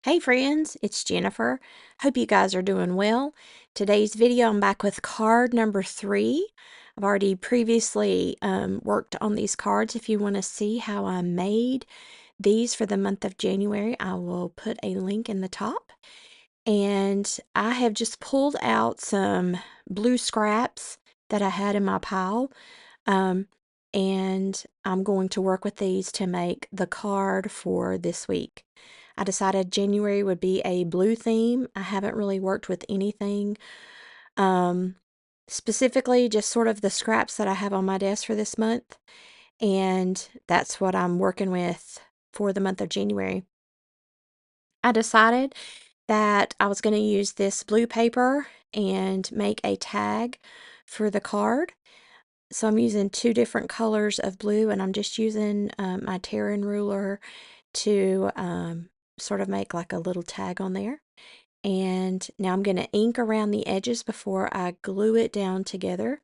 Hey friends, it's Jennifer. Hope you guys are doing well. Today's video, I'm back with card number 3. I've already previously worked on these cards. If you want to see how I made these for the month of January, I will put a link in the top. And I have just pulled out some blue scraps that I had in my pile. Um, and I'm going to work with these to make the card for this week. I decided January would be a blue theme. I haven't really worked with anything um, specifically, just sort of the scraps that I have on my desk for this month. And that's what I'm working with for the month of January. I decided that I was going to use this blue paper and make a tag for the card. So I'm using 2 different colors of blue, and I'm just using my Terran ruler to sort of make like a little tag on there. And now I'm going to ink around the edges before I glue it down together,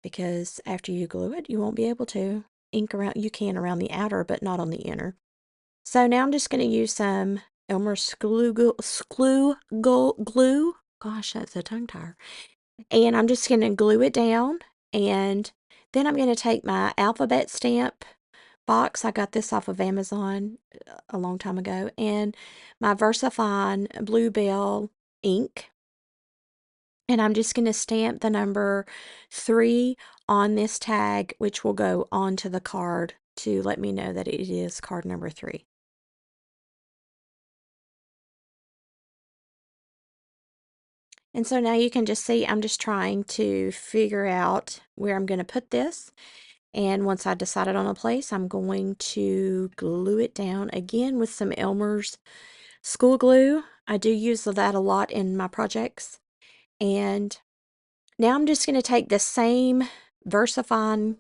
because after you glue it, you won't be able to ink around. You can around the outer, but not on the inner. So now I'm just going to use some Elmer's glue. Gosh, that's a tongue tire. And I'm just going to glue it down. And then I'm going to take my alphabet stamp box. I got this off of Amazon a long time ago. And my VersaFine Bluebell ink. And I'm just going to stamp the number 3 on this tag, which will go onto the card to let me know that it is card number 3. And so now you can just see I'm just trying to figure out where I'm going to put this. And once I decided on a place, I'm going to glue it down again with some Elmer's school glue. I do use that a lot in my projects. And now I'm just going to take the same VersaFine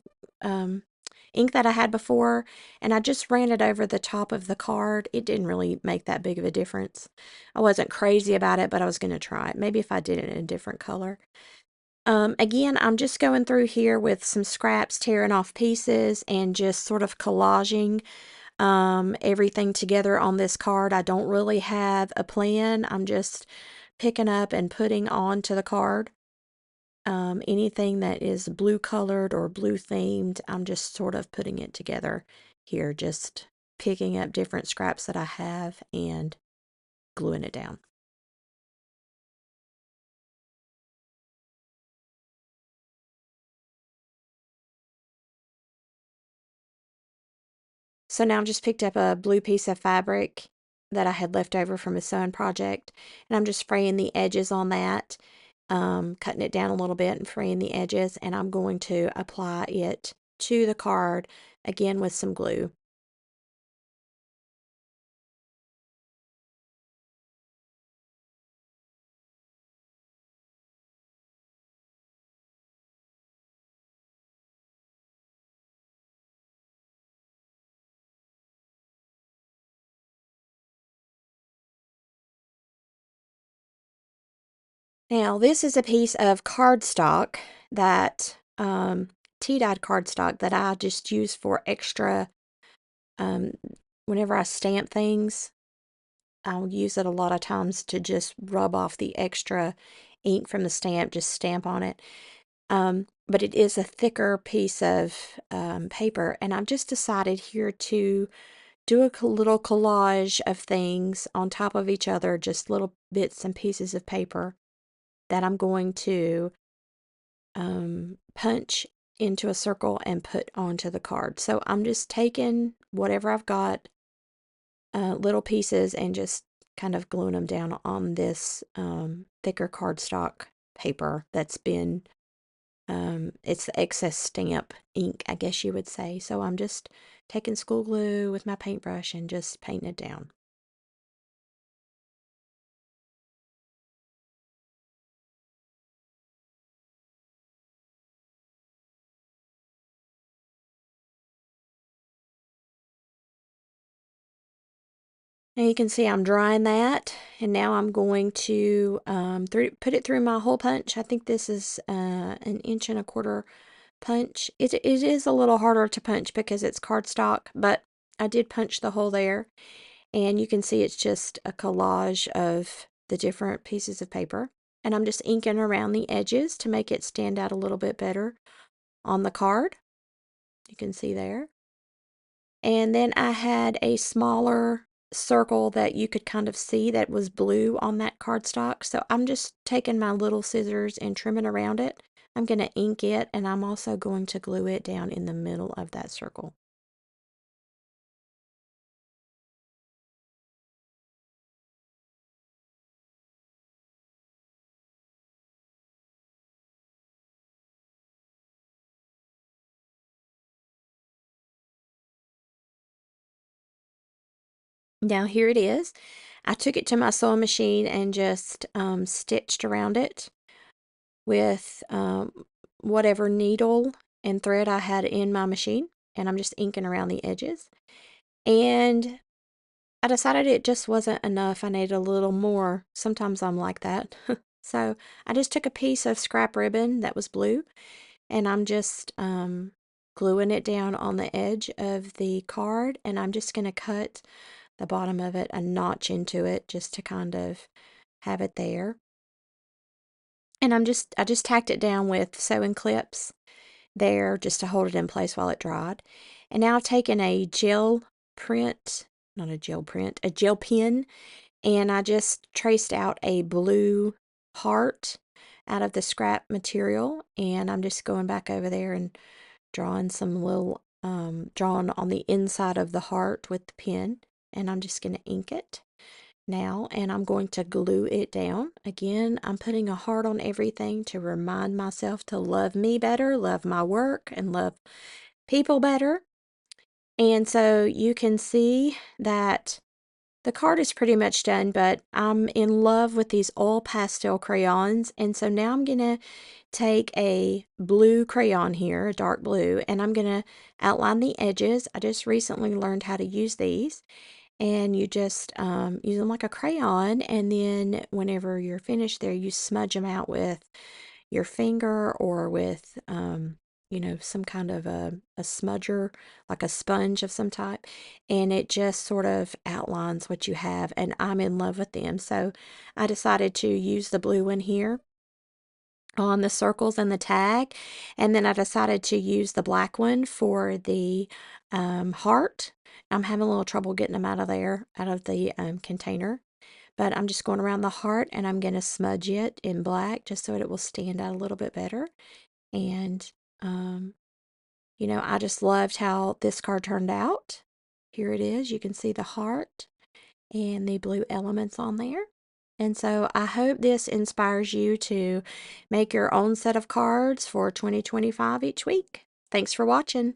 ink that I had before, and I just ran it over the top of the card. It didn't really make that big of a difference. I wasn't crazy about it, but I was going to try it. Maybe if I did it in a different color. Again, I'm just going through here with some scraps, tearing off pieces, and just sort of collaging everything together on this card. I don't really have a plan. I'm just picking up and putting onto the card. Anything that is blue colored or blue themed, I'm just sort of putting it together here, just picking up different scraps that I have and gluing it down. So now I've just picked up a blue piece of fabric that I had left over from a sewing project, and I'm just fraying the edges on that, cutting it down a little bit and fraying the edges, and I'm going to apply it to the card again with some glue. Now, this is a piece of cardstock that, tea-dyed cardstock that I just use for extra, um, whenever I stamp things, I'll use it a lot of times to just rub off the extra ink from the stamp, just stamp on it. But it is a thicker piece of paper, and I've just decided here to do a little collage of things on top of each other, just little bits and pieces of paper that I'm going to punch into a circle and put onto the card. So I'm just taking whatever I've got, little pieces, and just kind of gluing them down on this thicker cardstock paper that's been, it's the excess stamp ink, I guess you would say. So I'm just taking school glue with my paintbrush and just painting it down. Now you can see I'm drying that, and now I'm going to put it through my hole punch. I think this is an 1.25 inch punch. It is a little harder to punch because it's cardstock, but I did punch the hole there. And you can see it's just a collage of the different pieces of paper. And I'm just inking around the edges to make it stand out a little bit better on the card. You can see there. And then I had a smaller circle that you could kind of see that was blue on that cardstock. So I'm just taking my little scissors and trimming around it. I'm going to ink it, and I'm also going to glue it down in the middle of that circle. Now here it is. I took it to my sewing machine and just stitched around it with whatever needle and thread I had in my machine, and I'm just inking around the edges. And I decided it just wasn't enough. I needed a little more. Sometimes I'm like that. So I just took a piece of scrap ribbon that was blue, and I'm just gluing it down on the edge of the card, and I'm just going to cut the bottom of it a notch into it just to kind of have it there. And I just tacked it down with sewing clips there just to hold it in place while it dried. And now I've taken a gel print, not a gel print, a gel pen, and I just traced out a blue heart out of the scrap material, and I'm just going back over there and drawing some little drawing on the inside of the heart with the pen, and I'm just going to ink it now, and I'm going to glue it down. Again, I'm putting a heart on everything to remind myself to love me better, love my work, and love people better. And so you can see that the card is pretty much done, but I'm in love with these oil pastel crayons. And so now I'm going to take a blue crayon here, a dark blue, and I'm going to outline the edges. I just recently learned how to use these. And you just use them like a crayon, and then whenever you're finished there, you smudge them out with your finger or with some kind of a smudger, like a sponge of some type, and it just sort of outlines what you have, and I'm in love with them. So I decided to use the blue one here on the circles and the tag, and then I decided to use the black one for the heart. I'm having a little trouble getting them out of there, out of the container, but I'm just going around the heart, and I'm going to smudge it in black just so it will stand out a little bit better. And um, I just loved how this card turned out. Here it is. You can see the heart and the blue elements on there. And so I hope this inspires you to make your own set of cards for 2025 each week. Thanks for watching.